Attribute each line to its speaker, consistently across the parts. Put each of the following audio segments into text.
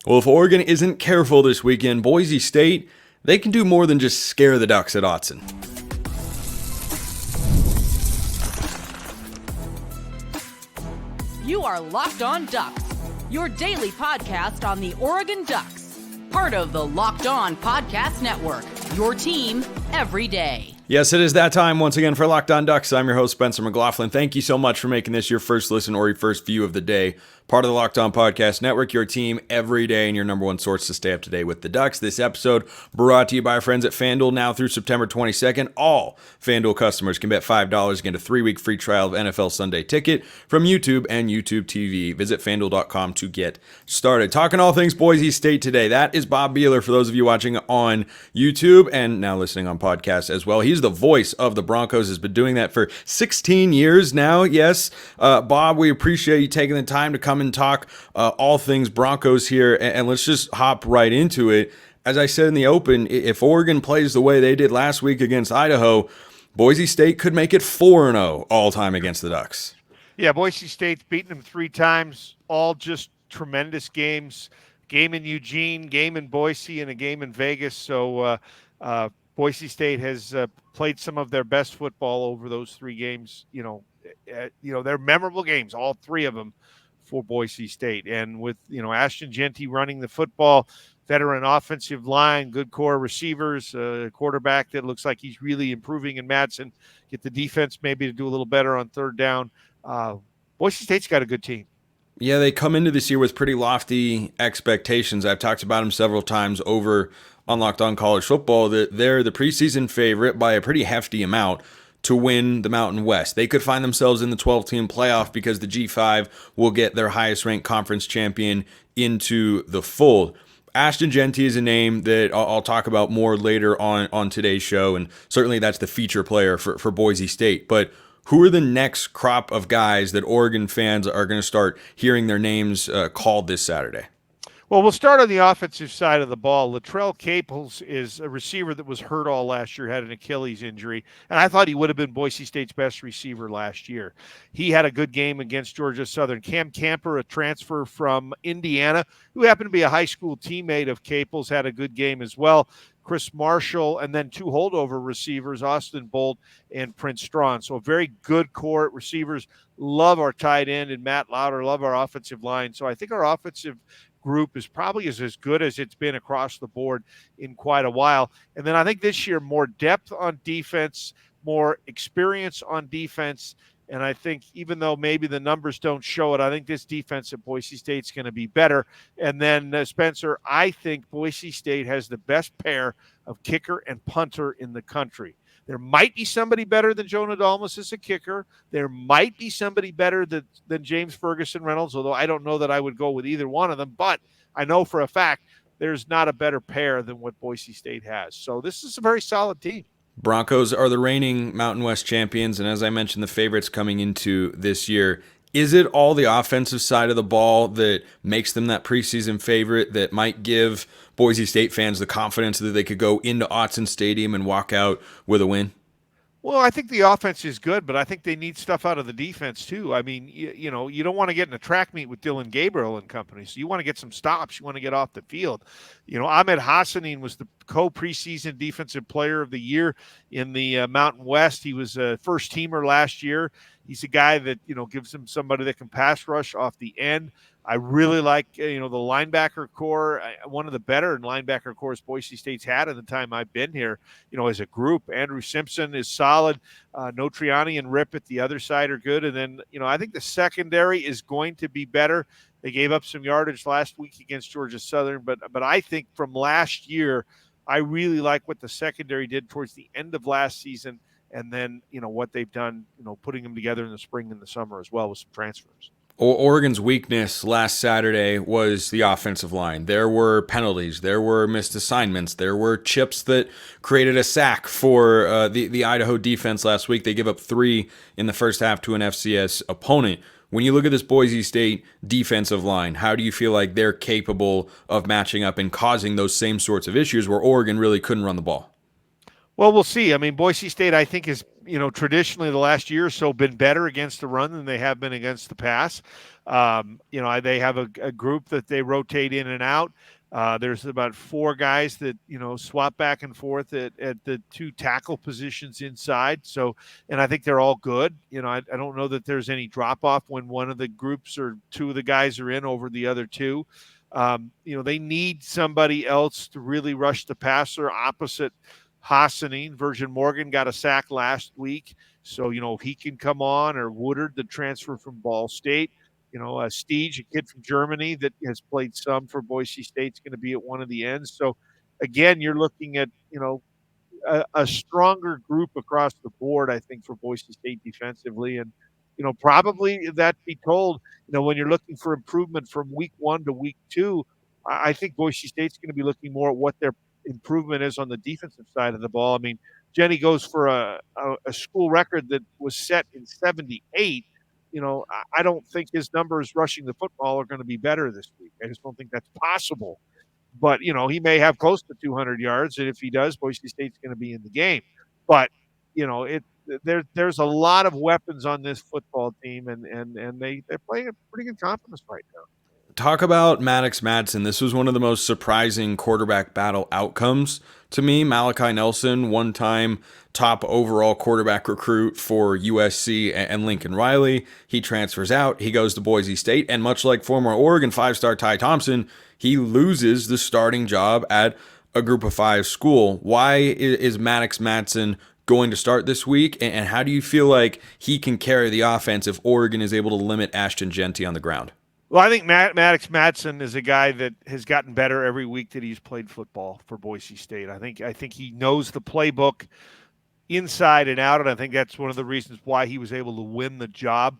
Speaker 1: Well, if Oregon isn't careful this weekend, Boise State, they can do more than just scare the Ducks at Autzen.
Speaker 2: You are Locked On Ducks, your daily podcast on the Oregon Ducks. Part of the Locked On Podcast Network, your team every day.
Speaker 1: Yes, it is that time once again for Locked On Ducks. I'm your host, Spencer McLaughlin. Thank you so much for making this your first listen or your first view of the day. Part of the Locked On Podcast Network, your team every day and your number one source to stay up to date with the Ducks. This episode brought to you by our friends at FanDuel. Now through September 22nd, all FanDuel customers can bet $5 against a 3-week free trial of NFL Sunday Ticket from YouTube and YouTube TV. Visit FanDuel.com to get started. Talking all things Boise State today. That is Bob Behler for those of you watching on YouTube and now listening on podcast as well. He's the voice of the Broncos, has been doing that for 16 years now. Yes, Bob, we appreciate you taking the time to come and talk all things Broncos here, and let's just hop right into it. As I said in the open, if Oregon plays the way they did last week against Idaho, Boise State could make it 4-0 all time against the Ducks.
Speaker 3: Yeah, Boise State's beaten them 3 times, all just tremendous games. Game in Eugene, game in Boise, and a game in Vegas. So Boise State has played some of their best football over those 3 games. They're memorable games, all 3 of them for Boise State. And with, Ashton Jeanty running the football, veteran offensive line, good core receivers, a quarterback that looks like he's really improving in Madsen, get the defense maybe to do a little better on third down. Boise State's got a good team.
Speaker 1: Yeah, they come into this year with pretty lofty expectations. I've talked about them several times over on Locked On College Football, that they're the preseason favorite by a pretty hefty amount to win the Mountain West. They could find themselves in the 12-team playoff because the G5 will get their highest-ranked conference champion into the fold. Ashton Jeanty is a name that I'll talk about more later on today's show, and certainly that's the feature player for Boise State. But who are the next crop of guys that Oregon fans are going to start hearing their names called this Saturday?
Speaker 3: Well, we'll start on the offensive side of the ball. Latrell Caples is a receiver that was hurt all last year, had an Achilles injury, and I thought he would have been Boise State's best receiver last year. He had a good game against Georgia Southern. Cam Camper, a transfer from Indiana, who happened to be a high school teammate of Caples, had a good game as well. Chris Marshall, and then 2 holdover receivers, Austin Bolt and Prince Strawn. So a very good core at receivers. Love our tight end and Matt Lauder. Love our offensive line. So I think our offensive group is probably as good as it's been across the board in quite a while. And then I think this year, more depth on defense, more experience on defense. And I think even though maybe the numbers don't show it, I think this defense at Boise State's going to be better. And then, Spencer, I think Boise State has the best pair of kicker and punter in the country. There might be somebody better than Jonah Dalmas as a kicker. There might be somebody better than James Ferguson Reynolds, although I don't know that I would go with either one of them. But I know for a fact there's not a better pair than what Boise State has. So this is a very solid team.
Speaker 1: Broncos are the reigning Mountain West champions, and as I mentioned, the favorites coming into this year. Is it all the offensive side of the ball that makes them that preseason favorite, that might give Boise State fans the confidence that they could go into Autzen Stadium and walk out with a win?
Speaker 3: Well, I think the offense is good, but I think they need stuff out of the defense too. I mean, you don't want to get in a track meet with Dylan Gabriel and company, so you want to get some stops. You want to get off the field. Ahmed Hassanin was the co-preseason defensive player of the year in the Mountain West. He was a first-teamer last year. He's a guy that, gives him somebody that can pass rush off the end. I really like, the linebacker core. One of the better linebacker cores Boise State's had in the time I've been here, as a group. Andrew Simpson is solid. Notriani and Rip at the other side are good. And then, I think the secondary is going to be better. They gave up some yardage last week against Georgia Southern. But I think from last year, I really like what the secondary did towards the end of last season. And then, what they've done, putting them together in the spring and the summer as well with some transfers.
Speaker 1: Oregon's weakness last Saturday was the offensive line. There were penalties. There were missed assignments. There were chips that created a sack for the Idaho defense last week. They give up 3 in the first half to an FCS opponent. When you look at this Boise State defensive line, how do you feel like they're capable of matching up and causing those same sorts of issues where Oregon really couldn't run the ball?
Speaker 3: Well, we'll see. I mean, Boise State, I think, is, traditionally the last year or so been better against the run than they have been against the pass. They have a group that they rotate in and out. There's about 4 guys that, swap back and forth at the 2 tackle positions inside. So, and I think they're all good. I don't know that there's any drop off when one of the groups or 2 of the guys are in over the other 2. They need somebody else to really rush the passer opposite Hassanin. Virgin Morgan got a sack last week. So, if he can come on, or Woodard, the transfer from Ball State, Steege, a kid from Germany that has played some for Boise State, is going to be at one of the ends. So, again, you're looking at, a stronger group across the board, I think, for Boise State defensively. And, probably that be told, when you're looking for improvement from week 1 to week 2, I think Boise State's going to be looking more at what their improvement is on the defensive side of the ball. I mean, Jenny goes for a school record that was set in 78. I don't think his numbers rushing the football are going to be better this week. I just don't think that's possible. But, he may have close to 200 yards, and if he does, Boise State's going to be in the game. But, there's a lot of weapons on this football team, and they're playing a pretty good confidence right now.
Speaker 1: Talk about Maddox Madsen. This was one of the most surprising quarterback battle outcomes to me. Malachi Nelson, one-time top overall quarterback recruit for USC and Lincoln Riley. He transfers out. He goes to Boise State. And much like former Oregon 5-star Ty Thompson, he loses the starting job at a group of 5 school. Why is Maddox Madsen going to start this week? And how do you feel like he can carry the offense if Oregon is able to limit Ashton Jeanty on the ground?
Speaker 3: Well, I think Maddox Madsen is a guy that has gotten better every week that he's played football for Boise State. I think he knows the playbook inside and out, and I think that's one of the reasons why he was able to win the job.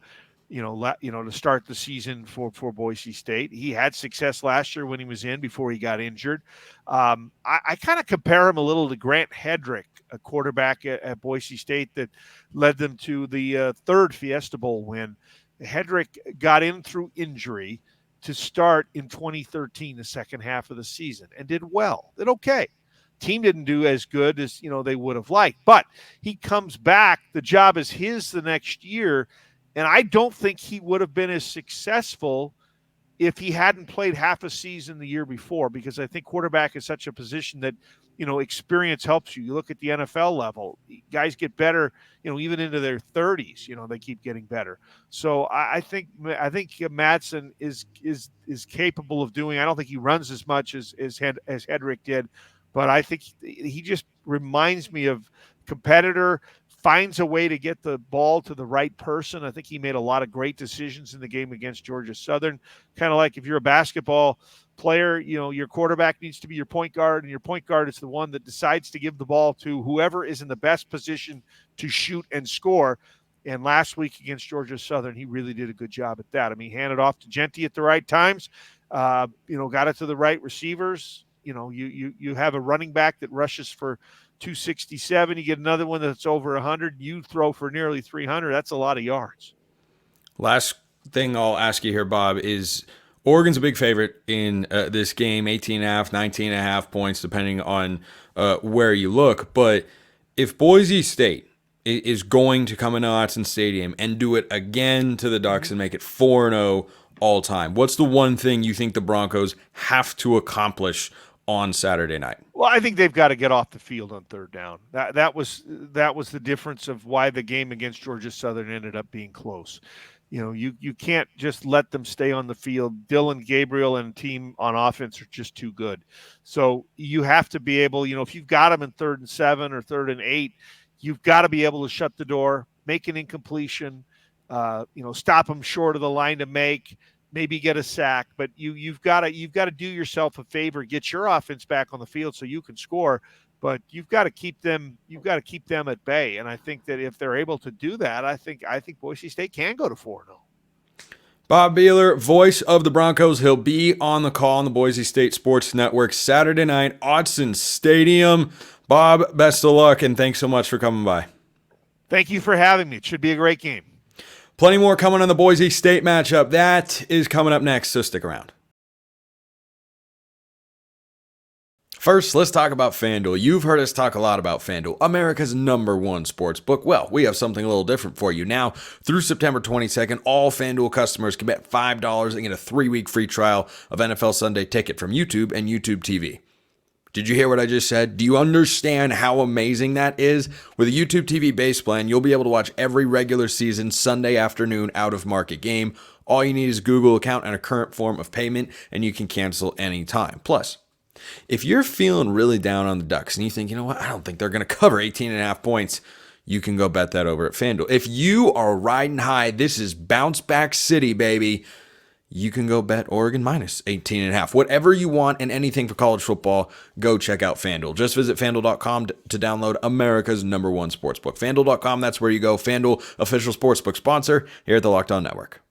Speaker 3: To start the season for Boise State. He had success last year when he was in before he got injured. I kind of compare him a little to Grant Hedrick, a quarterback at Boise State that led them to the 3rd Fiesta Bowl win. Hedrick got in through injury to start in 2013, the second half of the season, and did well. Did okay. Team didn't do as good as they would have liked, but he comes back. The job is his the next year, and I don't think he would have been as successful if he hadn't played half a season the year before, because I think quarterback is such a position that experience helps you. You look at the NFL level, guys get better, even into their 30s, they keep getting better. So I think Madsen is capable of doing. I don't think he runs as much as Hedrick did, but I think he just reminds me of competitor, finds a way to get the ball to the right person. I think he made a lot of great decisions in the game against Georgia Southern. Kind of like if you're a basketball player, your quarterback needs to be your point guard, and your point guard is the one that decides to give the ball to whoever is in the best position to shoot and score. And last week against Georgia Southern, he really did a good job at that. I mean, he handed off to Jeanty at the right times, got it to the right receivers. You have a running back that rushes for 267. You get another one that's over 100. You throw for nearly 300. That's a lot of yards.
Speaker 1: Last thing I'll ask you here, Bob, is Oregon's a big favorite in this game, 18.5, 19.5 points, depending on where you look. But if Boise State is going to come into Autzen Stadium and do it again to the Ducks and make it 4-0 all time, what's the one thing you think the Broncos have to accomplish on Saturday night?
Speaker 3: Well, I think they've got to get off the field on 3rd down. That was the difference of why the game against Georgia Southern ended up being close. You can't just let them stay on the field. Dylan Gabriel and team on offense are just too good. So you have to be able, if you've got them in 3rd and 7 or 3rd and 8, you've got to be able to shut the door, make an incompletion, stop them short of the line to make, maybe get a sack. But you've got to do yourself a favor, get your offense back on the field so you can score. But you've got to keep them at bay. And I think that if they're able to do that, I think Boise State can go to 4-0.
Speaker 1: Bob Behler, voice of the Broncos. He'll be on the call on the Boise State Sports Network Saturday night, Autzen Stadium. Bob, best of luck, and thanks so much for coming by.
Speaker 3: Thank you for having me. It should be a great game.
Speaker 1: Plenty more coming on the Boise State matchup. That is coming up next, so stick around. First, let's talk about FanDuel. You've heard us talk a lot about FanDuel, America's #1 sports book. Well, we have something a little different for you. Now, through September 22nd, all FanDuel customers can bet $5 and get a 3-week free trial of NFL Sunday Ticket from YouTube and YouTube TV. Did you hear what I just said? Do you understand how amazing that is? With a YouTube TV base plan, you'll be able to watch every regular season Sunday afternoon out-of-market game. All you need is a Google account and a current form of payment, and you can cancel anytime. Plus, if you're feeling really down on the Ducks and you think, you know what, I don't think they're going to cover 18.5 points, you can go bet that over at FanDuel. If you are riding high, this is bounce back city, baby, you can go bet Oregon minus 18.5. Whatever you want and anything for college football, go check out FanDuel. Just visit FanDuel.com to download America's #1 sportsbook. FanDuel.com, that's where you go. FanDuel, official sportsbook sponsor here at the Locked On Network.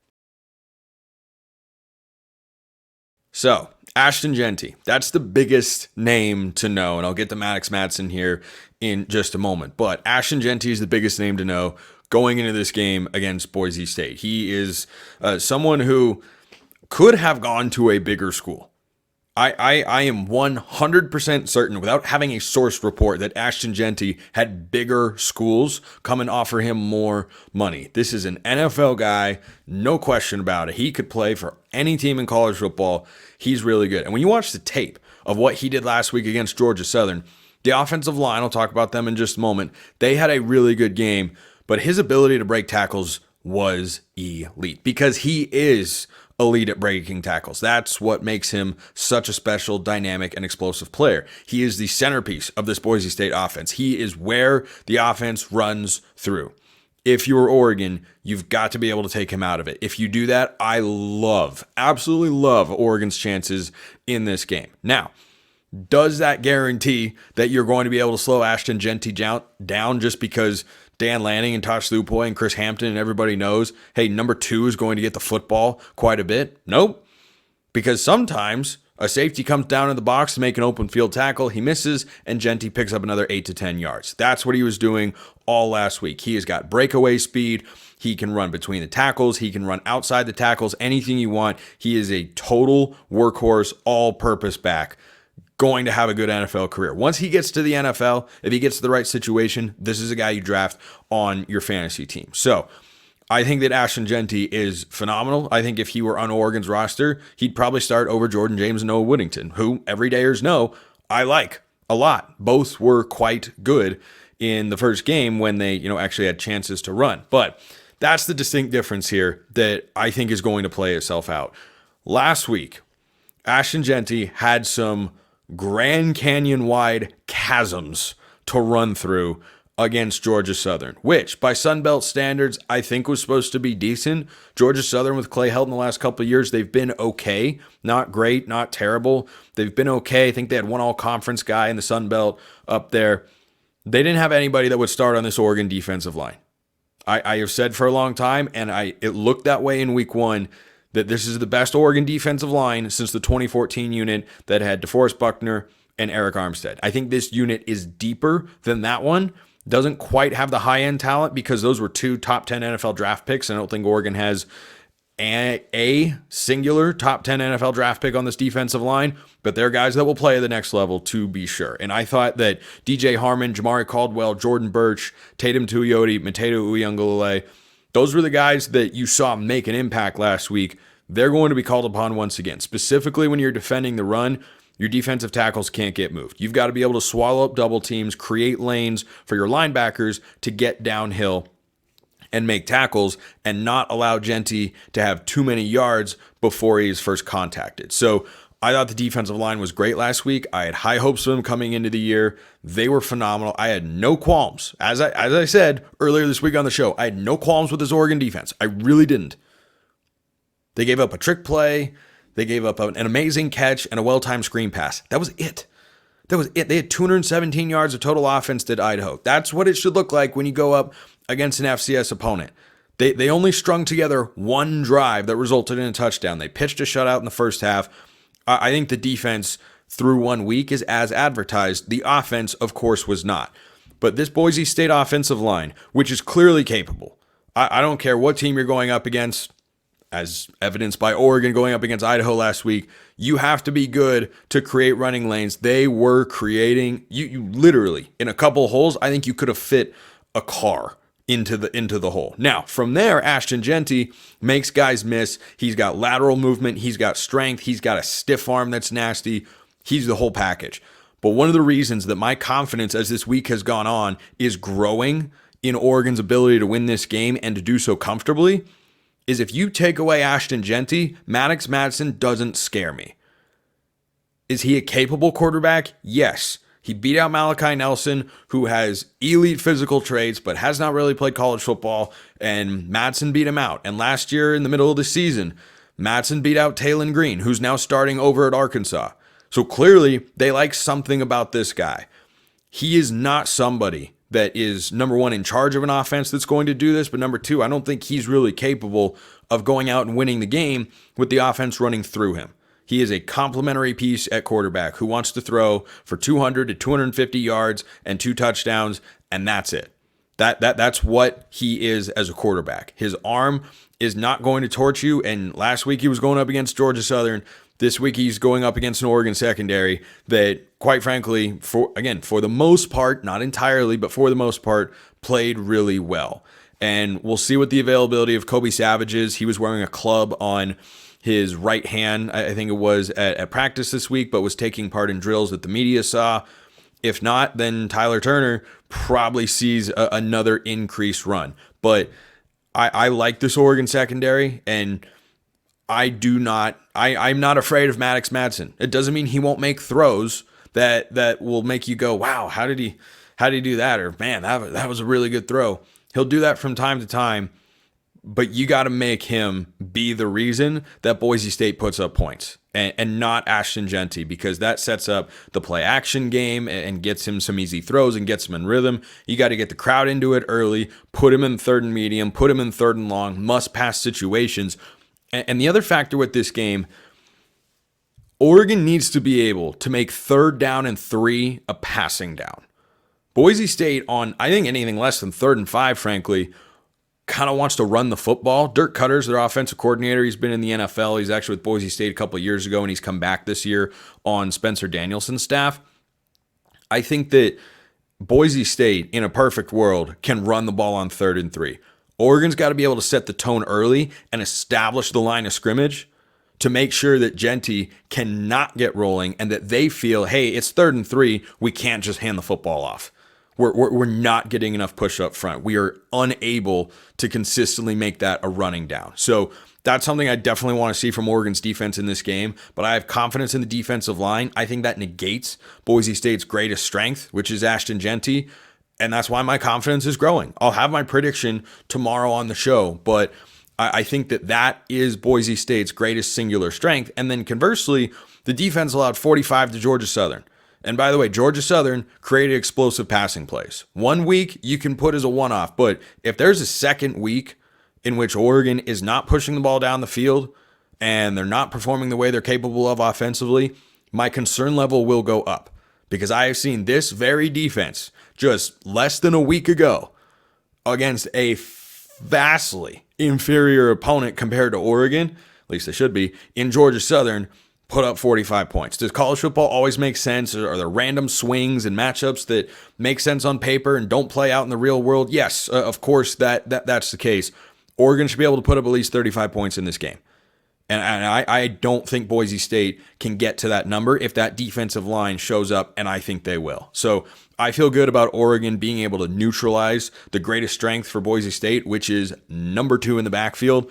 Speaker 1: So, Ashton Jeanty, that's the biggest name to know, and I'll get to Maddox Madsen here in just a moment. But Ashton Jeanty is the biggest name to know going into this game against Boise State. He is someone who could have gone to a bigger school. I am 100% certain, without having a source report, that Ashton Jeanty had bigger schools come and offer him more money. This is an NFL guy, no question about it. He could play for any team in college football. He's really good. And when you watch the tape of what he did last week against Georgia Southern, the offensive line, I'll talk about them in just a moment, they had a really good game, but his ability to break tackles was elite because he is elite at breaking tackles. That's what makes him such a special, dynamic, and explosive player. He is the centerpiece of this Boise State offense. He is where the offense runs through. If you're Oregon, you've got to be able to take him out of it. If you do that, I absolutely love Oregon's chances in this game. Now, does that guarantee that you're going to be able to slow Ashton Jeanty down just because Dan Lanning and Tosh Lupoy and Chris Hampton and everybody knows, hey, number 2 is going to get the football quite a bit? Nope. Because sometimes a safety comes down in the box to make an open field tackle, he misses, and Jeanty picks up another 8 to 10 yards. That's what he was doing all last week. He has got breakaway speed. He can run between the tackles. He can run outside the tackles, anything you want. He is a total workhorse, all-purpose back, going to have a good NFL career. Once he gets to the NFL, if he gets to the right situation, this is a guy you draft on your fantasy team. So I think that Ashton Jeanty is phenomenal. I think if he were on Oregon's roster, he'd probably start over Jordan James and Noah Whittington, who everydayers know I like a lot. Both were quite good in the first game when they, actually had chances to run. But that's the distinct difference here that I think is going to play itself out. Last week, Ashton Jeanty had some Grand Canyon-wide chasms to run through against Georgia Southern, which by Sun Belt standards, I think was supposed to be decent. Georgia Southern with Clay Helton the last couple of years, they've been okay. Not great, not terrible. They've been okay. I think they had one all-conference guy in the Sun Belt up there. They didn't have anybody that would start on this Oregon defensive line. I have said for a long time, and it looked that way in week 1, that this is the best Oregon defensive line since the 2014 unit that had DeForest Buckner and Eric Armstead. I think this unit is deeper than that one. Doesn't quite have the high-end talent because those were 2 top 10 NFL draft picks. I don't think Oregon has a singular top 10 NFL draft pick on this defensive line, but they're guys that will play at the next level to be sure. And I thought that DJ Harmon, Jamari Caldwell, Jordan Birch, Tatum Tuioti, Mateto Uiagalelei, those were the guys that you saw make an impact last week. They're going to be called upon once again. Specifically when you're defending the run, your defensive tackles can't get moved. You've got to be able to swallow up double teams, create lanes for your linebackers to get downhill and make tackles and not allow Jeanty to have too many yards before he's first contacted. So I thought the defensive line was great last week. I had high hopes for them coming into the year. They were phenomenal. I had no qualms. As I said earlier this week on the show, I had no qualms with this Oregon defense. I really didn't. They gave up a trick play. They gave up an amazing catch and a well-timed screen pass. That was it. They had 217 yards of total offense, did Idaho. That's what it should look like when you go up against an FCS opponent. They only strung together one drive that resulted in a touchdown. They pitched a shutout in the first half. I think the defense through 1 week is as advertised. The offense, of course, was not. But this Boise State offensive line, which is clearly capable, I don't care what team you're going up against. as evidenced by Oregon going up against Idaho last week, you have to be good to create running lanes. They were creating, you literally, in a couple holes, I think you could have fit a car into the hole. Now, from there, Ashton Jeanty makes guys miss. He's got lateral movement. He's got strength. He's got a stiff arm that's nasty. He's the whole package. But one of the reasons that my confidence as this week has gone on is growing in Oregon's ability to win this game and to do so comfortably is if you take away Ashton Jeanty, Maddox Madsen doesn't scare me. Is he a capable quarterback? Yes. He beat out Malachi Nelson, who has elite physical traits, but has not really played college football, and Madsen beat him out. And last year, in the middle of the season, Madsen beat out Taylon Green, who's now starting over at Arkansas. So clearly, they like something about this guy. He is not somebody that is, number one, in charge of an offense that's going to do this, but number two, I don't think he's really capable of going out and winning the game with the offense running through him. He is a complementary piece at quarterback who wants to throw for 200 to 250 yards and 2 touchdowns, and that's it. That's what he is as a quarterback. His arm is not going to torch you, and last week he was going up against Georgia Southern. This week he's going up against an Oregon secondary that, quite frankly, for the most part, not entirely, but for the most part, played really well. And we'll see what the availability of Kobe Savage is. He was wearing a club on his right hand, I think it was, at practice this week, but was taking part in drills that the media saw. If not, then Tyler Turner probably sees another increased run. But I like this Oregon secondary, and I'm not afraid of Maddox Madsen. It doesn't mean he won't make throws that will make you go, wow, how did he do that? Or, man, that was a really good throw. He'll do that from time to time, but you got to make him be the reason that Boise State puts up points and not Ashton Jeanty, because that sets up the play action game and gets him some easy throws and gets him in rhythm. You got to get the crowd into it early, put him in third and medium, put him in third and long, must pass situations. And the other factor with this game, Oregon needs to be able to make 3rd down and 3 a passing down. Boise State on, I think, anything less than 3rd and 5, frankly, kind of wants to run the football. Dirk Cutter's their offensive coordinator. He's been in the NFL. He's actually with Boise State a couple of years ago, and he's come back this year on Spencer Danielson's staff. I think that Boise State, in a perfect world, can run the ball on 3rd and 3. Oregon's got to be able to set the tone early and establish the line of scrimmage to make sure that Jeanty cannot get rolling and that they feel, hey, it's 3rd and 3. We can't just hand the football off. We're not getting enough push up front. We are unable to consistently make that a running down. So that's something I definitely want to see from Oregon's defense in this game, but I have confidence in the defensive line. I think that negates Boise State's greatest strength, which is Ashton Jeanty, and that's why my confidence is growing. I'll have my prediction tomorrow on the show, but I think that is Boise State's greatest singular strength. And then conversely, the defense allowed 45 to Georgia Southern. And by the way, Georgia Southern created explosive passing plays. 1 week you can put as a one-off, but if there's a second week in which Oregon is not pushing the ball down the field and they're not performing the way they're capable of offensively, my concern level will go up, because I have seen this very defense just less than a week ago against a vastly inferior opponent compared to Oregon, at least they should be, in Georgia Southern, put up 45 points. Does college football always make sense? Are there random swings and matchups that make sense on paper and don't play out in the real world? Yes, of course that's the case. Oregon should be able to put up at least 35 points in this game. And I don't think Boise State can get to that number if that defensive line shows up, and I think they will. So I feel good about Oregon being able to neutralize the greatest strength for Boise State, which is number 2 in the backfield.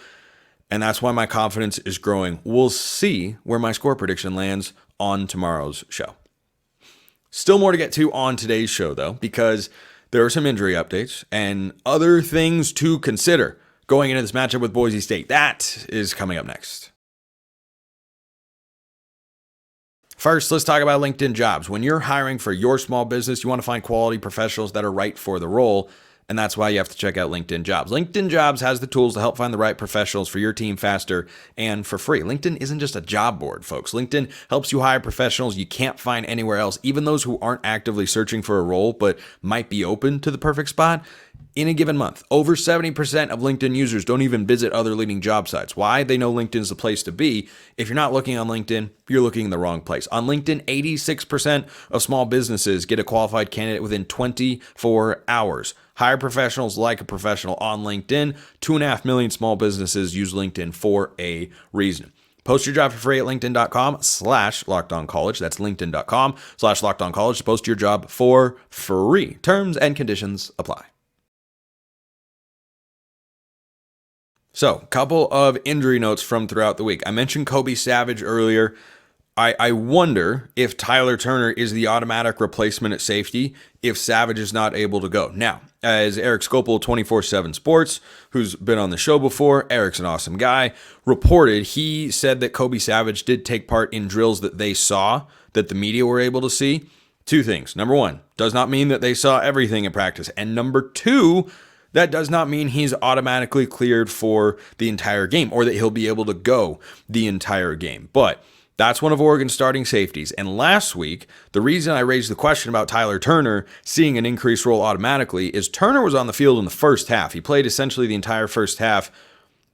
Speaker 1: And that's why my confidence is growing. We'll see where my score prediction lands on tomorrow's show. Still more to get to on today's show, though, because there are some injury updates and other things to consider going into this matchup with Boise State. That is coming up next. First, let's talk about LinkedIn Jobs. When you're hiring for your small business, you want to find quality professionals that are right for the role. And that's why you have to check out LinkedIn Jobs. LinkedIn Jobs has the tools to help find the right professionals for your team faster and for free. LinkedIn isn't just a job board, folks. LinkedIn helps you hire professionals you can't find anywhere else, even those who aren't actively searching for a role but might be open to the perfect spot. in a given month. Over 70% of LinkedIn users don't even visit other leading job sites. Why? They know LinkedIn is the place to be. If you're not looking on LinkedIn, you're looking in the wrong place. On LinkedIn, 86% of small businesses get a qualified candidate within 24 hours. Hire professionals like a professional on LinkedIn. 2.5 million small businesses use LinkedIn for a reason. Post your job for free at linkedin.com/lockedoncollege. That's linkedin.com/lockedoncollege to post your job for free. Terms and conditions apply. So, couple of injury notes from throughout the week. I mentioned Kobe Savage earlier. I wonder if Tyler Turner is the automatic replacement at safety if Savage is not able to go. Now, as Eric Skopel, 24/7 Sports, who's been on the show before, Eric's an awesome guy, reported, he said that Kobe Savage did take part in drills that they saw, that the media were able to see. Two things. Number one, does not mean that they saw everything in practice. And number two, that does not mean he's automatically cleared for the entire game or that he'll be able to go the entire game. But that's one of Oregon's starting safeties. And last week, the reason I raised the question about Tyler Turner seeing an increased role automatically is Turner was on the field in the first half. He played essentially the entire first half.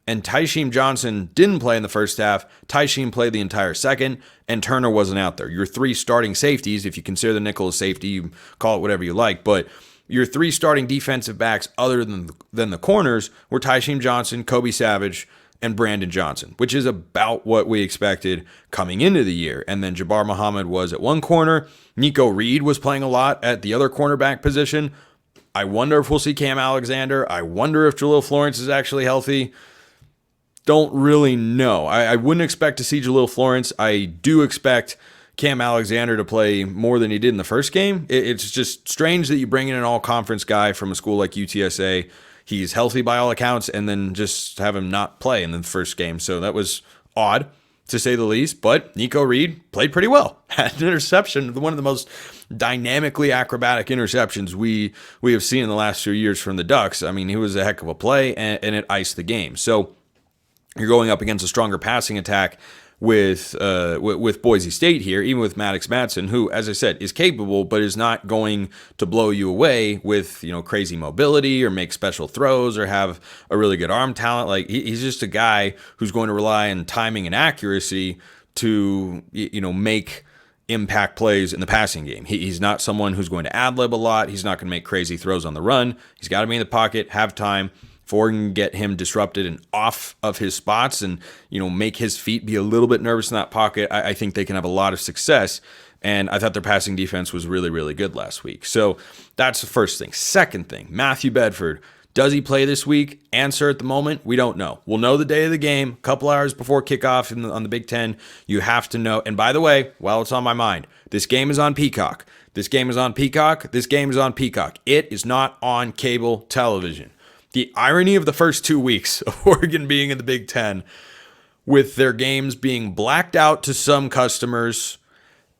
Speaker 1: And Tysheem Johnson didn't play in the first half. Tysheem played the entire second, and Turner wasn't out there. Your three starting safeties, if you consider the nickel a safety, you call it whatever you like, but your three starting defensive backs other than the corners were Tysheem Johnson, Kobe Savage, and Brandon Johnson, which is about what we expected coming into the year. And then Jabbar Muhammad was at one corner. Nico Reed was playing a lot at the other cornerback position. I wonder if we'll see Cam Alexander. I wonder if Jalil Florence is actually healthy. Don't really know. I wouldn't expect to see Jalil Florence. I do expect Cam Alexander to play more than he did in the first game. It's just strange that you bring in an all-conference guy from a school like UTSA. He's healthy by all accounts, and then just have him not play in the first game. So that was odd, to say the least. But Nico Reed played pretty well. Had an interception, one of the most dynamically acrobatic interceptions we have seen in the last few years from the Ducks. I mean, he was a heck of a play, and it iced the game. So you're going up against a stronger passing attack with Boise State here, even with Maddox Madsen, who, as I said, is capable, but is not going to blow you away with, crazy mobility or make special throws or have a really good arm talent. Like, he's just a guy who's going to rely on timing and accuracy to, make impact plays in the passing game. He's not someone who's going to ad-lib a lot. He's not going to make crazy throws on the run. He's got to be in the pocket, have time. Oregon can get him disrupted and off of his spots and, make his feet be a little bit nervous in that pocket, I think they can have a lot of success. And I thought their passing defense was really, really good last week. So that's the first thing. Second thing, Matthew Bedford. Does he play this week? Answer at the moment, we don't know. We'll know the day of the game, a couple hours before kickoff on the Big Ten. You have to know. And by the way, while it's on my mind, this game is on Peacock. This game is on Peacock. This game is on Peacock. It is not on cable television. The irony of the first 2 weeks of Oregon being in the Big Ten, with their games being blacked out to some customers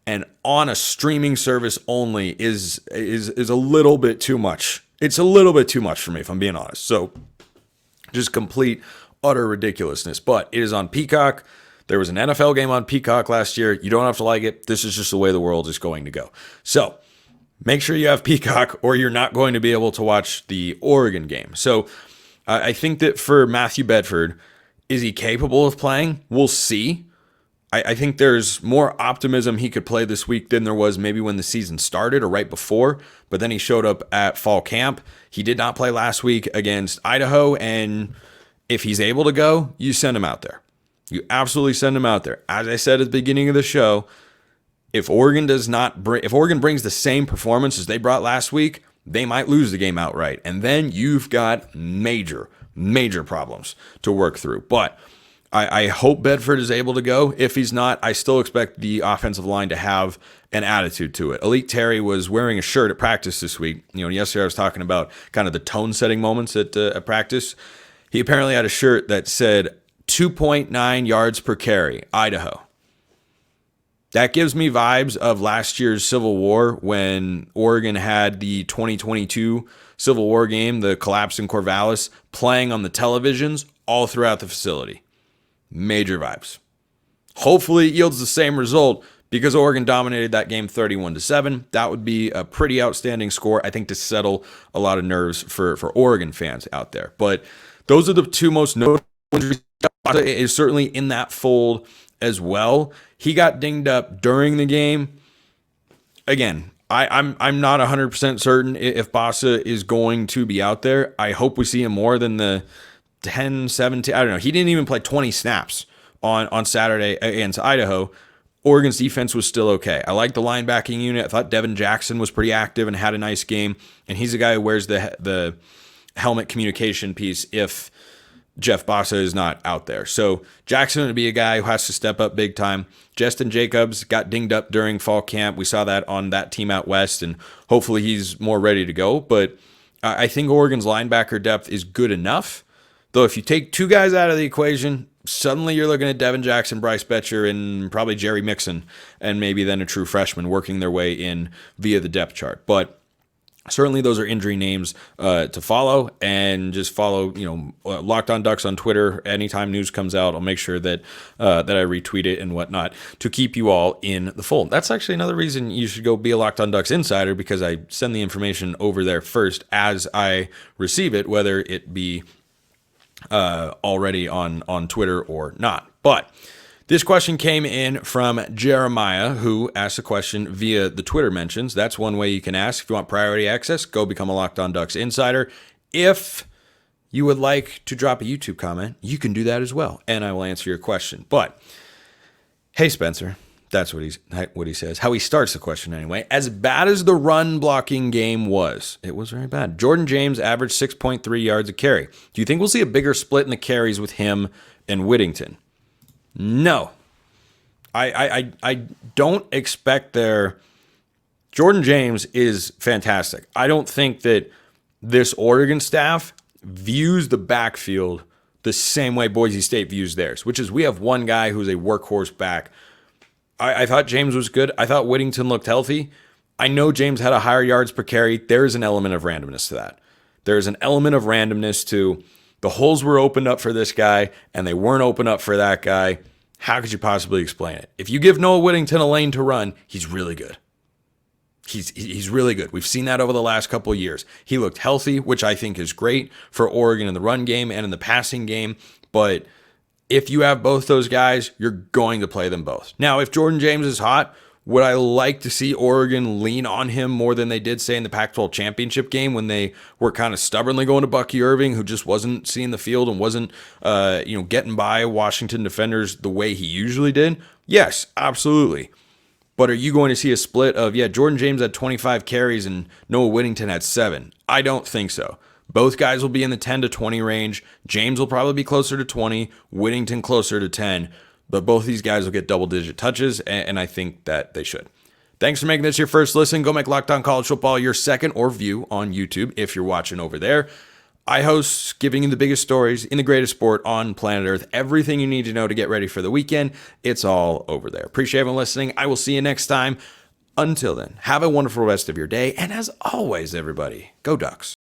Speaker 1: and on a streaming service only, is a little bit too much. It's a little bit too much for me, if I'm being honest. So just complete, utter ridiculousness. But it is on Peacock. There was an NFL game on Peacock last year. You don't have to like it. This is just the way the world is going to go. So make sure you have Peacock or you're not going to be able to watch the Oregon game. So I think that for Matthew Bedford, is he capable of playing? We'll see. I think there's more optimism he could play this week than there was maybe when the season started or right before. But then he showed up at fall camp. He did not play last week against Idaho. And if he's able to go, you send him out there. You absolutely send him out there. As I said at the beginning of the show, if Oregon brings the same performance as they brought last week, they might lose the game outright. And then you've got major, major problems to work through. But I hope Bedford is able to go. If he's not, I still expect the offensive line to have an attitude to it. Alik Terry was wearing a shirt at practice this week. Yesterday I was talking about kind of the tone-setting moments at practice. He apparently had a shirt that said 2.9 yards per carry, Idaho. That gives me vibes of last year's Civil War when Oregon had the 2022 Civil War game, the collapse in Corvallis, playing on the televisions all throughout the facility. Major vibes. Hopefully it yields the same result because Oregon dominated that game 31-7. That would be a pretty outstanding score, I think, to settle a lot of nerves for Oregon fans out there. But those are the two most notable injuries. Is certainly in that fold as well. He got dinged up during the game. Again, I'm not 100% certain if Basa is going to be out there. I hope we see him more than the 10, 17. I don't know. He didn't even play 20 snaps on Saturday against Idaho. Oregon's defense was still okay. I like the linebacking unit. I thought Devin Jackson was pretty active and had a nice game. And he's a guy who wears the helmet communication piece if Jeff Basa is not out there. So Jackson would be a guy who has to step up big time. Justin Jacobs got dinged up during fall camp. We saw that on that team out west, and hopefully he's more ready to go. But I think Oregon's linebacker depth is good enough. Though if you take two guys out of the equation, suddenly you're looking at Devin Jackson, Bryce Betcher, and probably Jerry Mixon, and maybe then a true freshman working their way in via the depth chart. But certainly those are injury names to follow, and just follow, Locked On Ducks on Twitter. Anytime news comes out, I'll make sure that that I retweet it and whatnot to keep you all in the fold. That's actually another reason you should go be a Locked On Ducks insider, because I send the information over there first as I receive it, whether it be already on Twitter or not. But this question came in from Jeremiah, who asked a question via the Twitter mentions. That's one way you can ask. If you want priority access, go become a Locked On Ducks insider. If you would like to drop a YouTube comment, you can do that as well, and I will answer your question. But, hey, Spencer, that's what he says. How he starts the question anyway. As bad as the run blocking game was, it was very bad. Jordan James averaged 6.3 yards a carry. Do you think we'll see a bigger split in the carries with him and Whittington? No, I don't expect their. Jordan James is fantastic. I don't think that this Oregon staff views the backfield the same way Boise State views theirs, which is we have one guy who's a workhorse back. I thought James was good. I thought Whittington looked healthy. I know James had a higher yards per carry. There is an element of randomness to that. There is an element of randomness to the holes were opened up for this guy and they weren't open up for that guy. How could you possibly explain it? If you give Noah Whittington a lane to run, he's really good. He's really good. We've seen that over the last couple of years. He looked healthy, which I think is great for Oregon in the run game and in the passing game. But if you have both those guys, you're going to play them both. Now, if Jordan James is hot, would I like to see Oregon lean on him more than they did, say, in the Pac-12 championship game when they were kind of stubbornly going to Bucky Irving, who just wasn't seeing the field and wasn't, getting by Washington defenders the way he usually did? Yes, absolutely. But are you going to see a split of, Jordan James had 25 carries and Noah Whittington had 7? I don't think so. Both guys will be in the 10 to 20 range. James will probably be closer to 20, Whittington closer to 10. But both these guys will get double-digit touches, and I think that they should. Thanks for making this your first listen. Go make Locked On College Football your second or view on YouTube if you're watching over there. I host giving you the biggest stories in the greatest sport on planet Earth. Everything you need to know to get ready for the weekend, it's all over there. Appreciate everyone listening. I will see you next time. Until then, have a wonderful rest of your day. And as always, everybody, go Ducks.